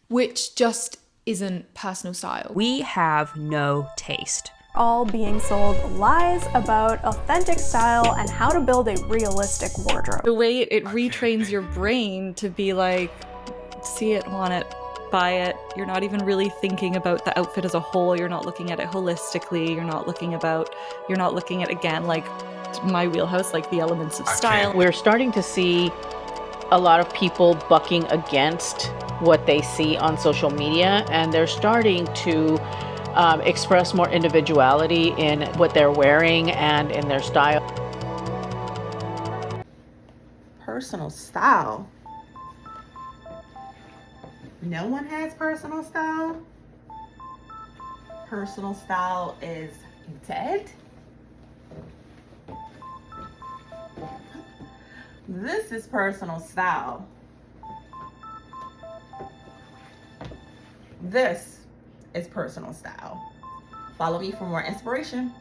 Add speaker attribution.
Speaker 1: which just isn't personal style.
Speaker 2: We have no taste.
Speaker 3: All being sold lies about authentic style and how to build a realistic wardrobe.
Speaker 4: The way it retrains your brain to be like, see it, want it, buy it. You're not even really thinking about the outfit as a whole. You're not looking at it holistically. You're not looking at, again, like my wheelhouse, like the elements of style.
Speaker 5: We're starting to see a lot of people bucking against what they see on social media, and they're starting to express more individuality in what they're wearing and in their style.
Speaker 6: Personal style. No one has personal style. Personal style is dead. This is personal style. This is personal style. Follow me for more inspiration.